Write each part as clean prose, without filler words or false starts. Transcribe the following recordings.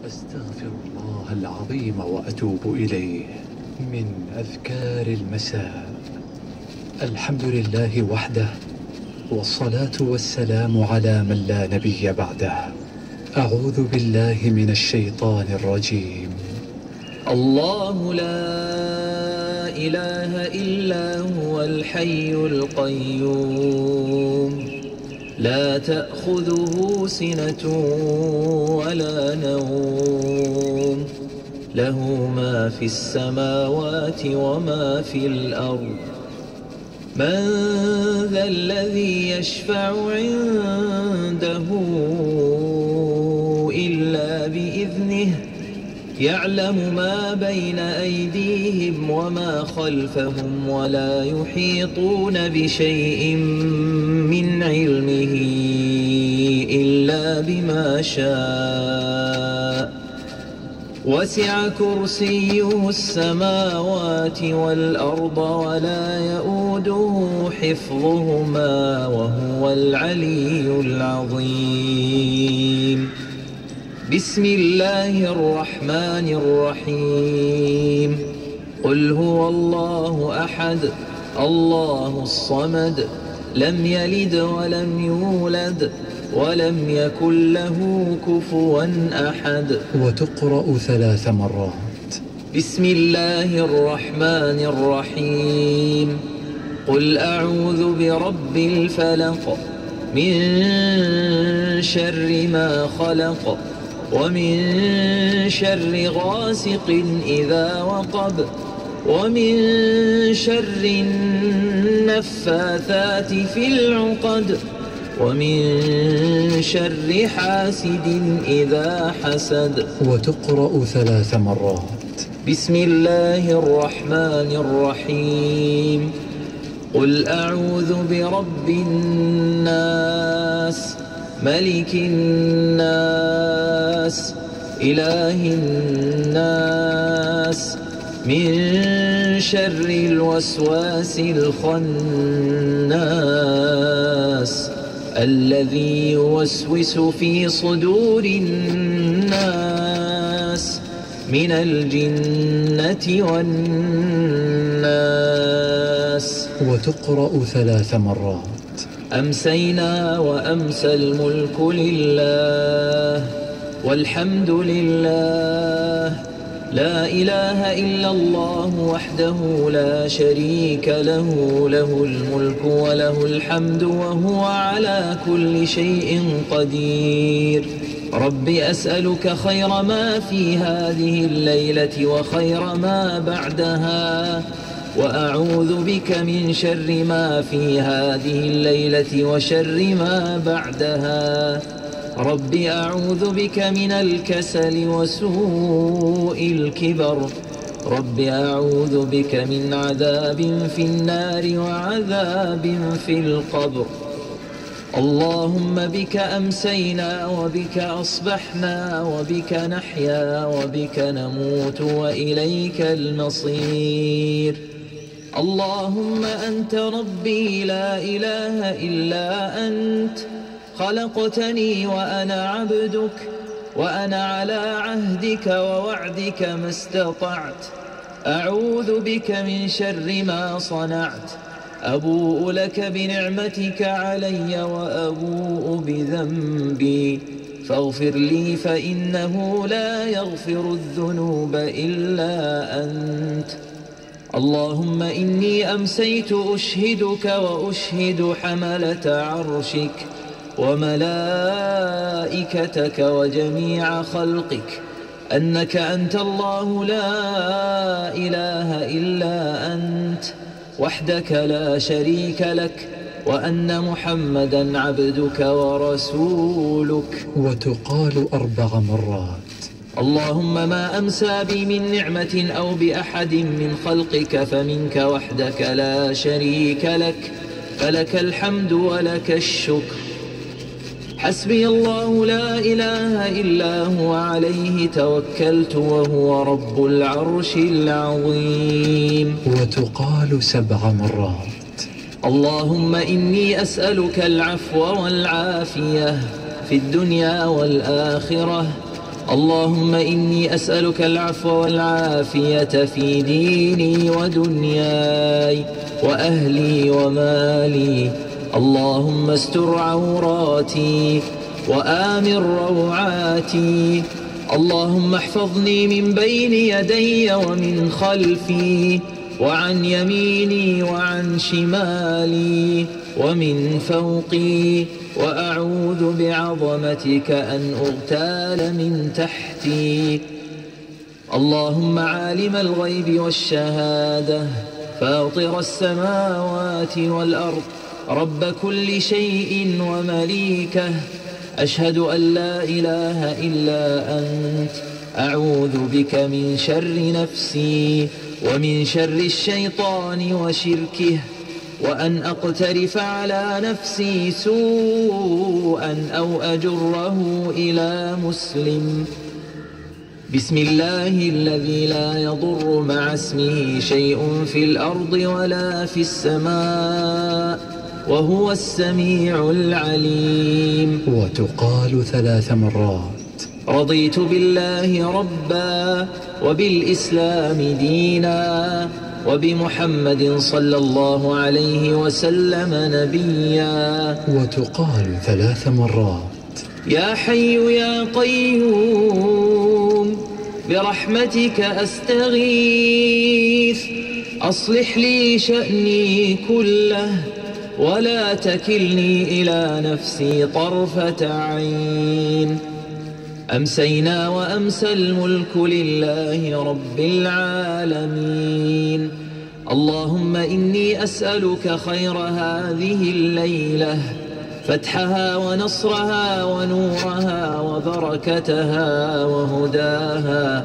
أستغفر الله العظيم وأتوب إليه. من أذكار المساء: الحمد لله وحده، والصلاة والسلام على من لا نبي بعده. أعوذ بالله من الشيطان الرجيم. الله لا إله إلا هو الحي القيوم لا تأخذه سنة ولا نوم، له ما في السماوات وما في الأرض. من ذا الذي يشفع عنده إلا بإذنه، يعلم ما بين أيديهم وما خلفهم، ولا يحيطون بشيء من علمه إلا بما شاء. وسع كرسيه السماوات والأرض ولا يؤوده حفظهما وهو العلي العظيم. بسم الله الرحمن الرحيم. قل هو الله أحد الله الصمد، لم يلد ولم يولد ولم يكن له كفوا أحد. وتقرأ 3 مرات. بسم الله الرحمن الرحيم. قل أعوذ برب الفلق، من شر ما خلق، ومن شر غاسق إذا وقب، ومن شر النفاثات في العقد، ومن شر حاسد إذا حسد. وتقرأ 3 مرات. بسم الله الرحمن الرحيم. قل أعوذ برب الناس، ملك الناس، إله الناس، من شر الوسواس الخناس، الذي يوسوس في صدور الناس من الجنة والناس. وتقرأ 3 مرات. أمسينا وأمسى الملك لله، والحمد لله، لا إله إلا الله وحده لا شريك له، له الملك وله الحمد وهو على كل شيء قدير. رب أسألك خير ما في هذه الليلة وخير ما بعدها، وأعوذ بك من شر ما في هذه الليلة وشر ما بعدها. رب أعوذ بك من الكسل وسوء الكبر. رب أعوذ بك من عذاب في النار وعذاب في القبر. اللهم بك أمسينا وبك أصبحنا وبك نحيا وبك نموت وإليك المصير. اللهم أنت ربي لا إله إلا أنت، خلقتني وأنا عبدك، وأنا على عهدك ووعدك ما استطعت. أعوذ بك من شر ما صنعت. أبوء لك بنعمتك علي وأبوء بذنبي، فاغفر لي فإنه لا يغفر الذنوب إلا أنت. اللهم إني أمسيت أشهدك وأشهد حملة عرشك وملائكتك وجميع خلقك أنك أنت الله لا إله إلا أنت وحدك لا شريك لك، وأن محمدا عبدك ورسولك. وتقال 4 مرات. اللهم ما أمسى بي من نعمة أو بأحد من خلقك فمنك وحدك لا شريك لك، فلك الحمد ولك الشكر. حسبي الله لا إله إلا هو، عليه توكلت وهو رب العرش العظيم. وتقال 7 مرات. اللهم إني أسألك العفو والعافية في الدنيا والآخرة، اللهم إني أسألك العفو والعافية في ديني ودنياي وأهلي ومالي. اللهم استر عوراتي وآمن روعاتي. اللهم احفظني من بين يدي ومن خلفي وعن يميني وعن شمالي ومن فوقي، وأعوذ بعظمتك أن أغتال من تحتي. اللهم عالم الغيب والشهادة فاطر السماوات والأرض رب كل شيء ومليكه، أشهد أن لا إله إلا أنت، أعوذ بك من شر نفسي ومن شر الشيطان وشركه، وأن أقترف على نفسي سوءا أو أجره إلى مسلم. بسم الله الذي لا يضر مع اسمه شيء في الأرض ولا في السماء وهو السميع العليم. وتقال 3 مرات. رضيت بالله ربا وبالإسلام دينا وبمحمد صلى الله عليه وسلم نبيا. وتقال 3 مرات. يا حي يا قيوم برحمتك أستغيث، أصلح لي شأني كله ولا تكلني إلى نفسي طرفة عين. أمسينا وأمسى الملك لله رب العالمين. اللهم إني أسألك خير هذه الليلة، فتحها ونصرها ونورها وبركتها وهداها،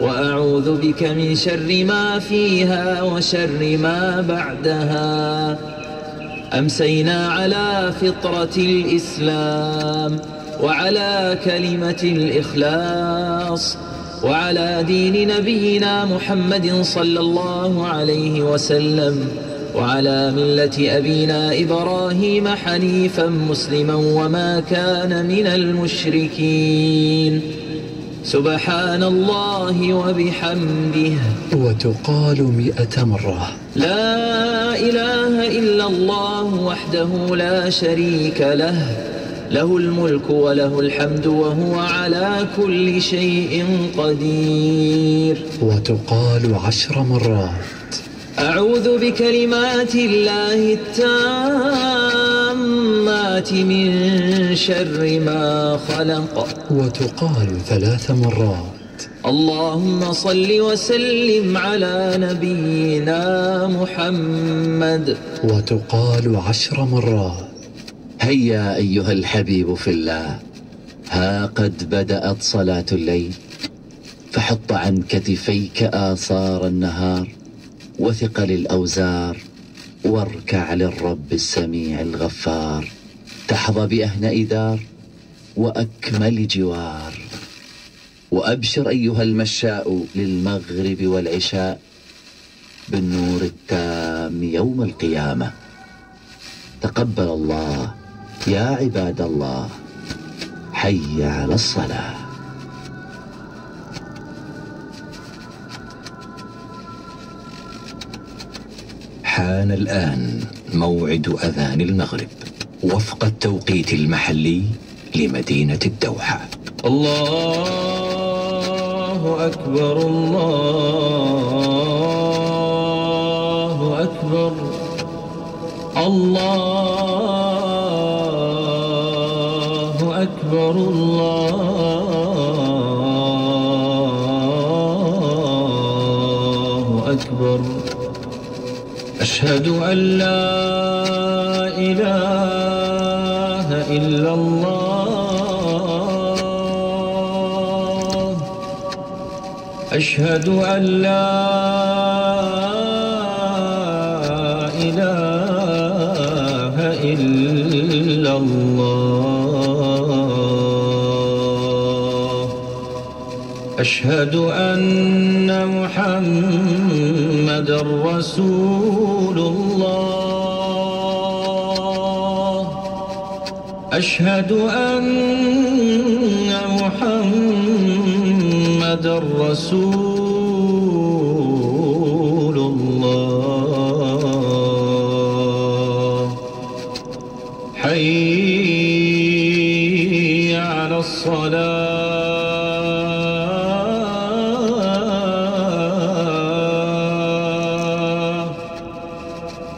وأعوذ بك من شر ما فيها وشر ما بعدها. أمسينا على فطرة الإسلام وعلى كلمة الإخلاص وعلى دين نبينا محمد صلى الله عليه وسلم وعلى ملة أبينا إبراهيم حنيفا مسلما وما كان من المشركين. سبحان الله وبحمده. وتقال 100 مرة. لا إله إلا الله وحده لا شريك له، له الملك وله الحمد وهو على كل شيء قدير. وتقال 10 مرات. أعوذ بكلمات الله التامات من شر ما خلق. وتقال 3 مرات. اللهم صل وسلم على نبينا محمد. وتقال 10 مرات. هيا أيها الحبيب في الله، ها قد بدأت صلاة الليل، فحط عن كتفيك آثار النهار وثقل الأوزار، واركع للرب السميع الغفار، تحظى بأهنأ دار وأكمل جوار. وأبشر أيها المشاء للمغرب والعشاء بالنور التام يوم القيامة. تقبل الله يا عباد الله، حي على الصلاة. حان الآن موعد أذان المغرب وفق التوقيت المحلي لمدينة الدوحة. الله أكبر الله أكبر الله أكبر الله أكبر. أشهد أن لا إله إلا الله، أشهد أن لا إله إلا الله، أشهد أن محمد رسول الله، أشهد أن محمد محمدًا رسول الله. حي على الصلاة.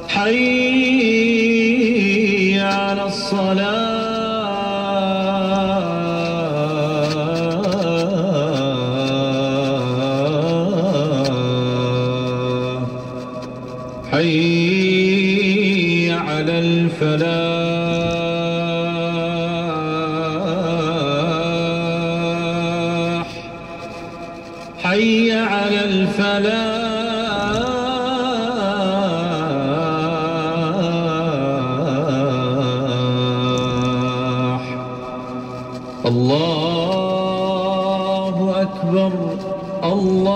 حي على الصلاة. حي على الفلاح. حي على الفلاح. الله أكبر. الله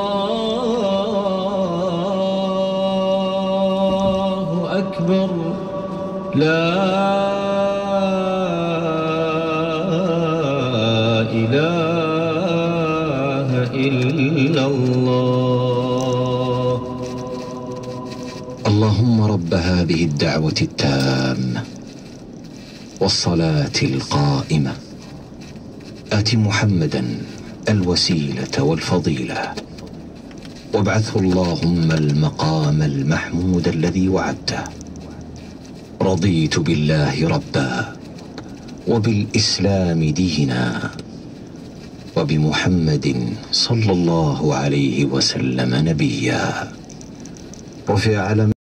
أكبر. لا إله إلا الله. اللهم رب هذه الدعوة التامة والصلاة القائمة آت محمدا الوسيلة والفضيلة وابعثه اللهم المقام المحمود الذي وعدته. رضيت بالله ربا وبالإسلام دينا وبمحمد صلى الله عليه وسلم نبيا. رفع علم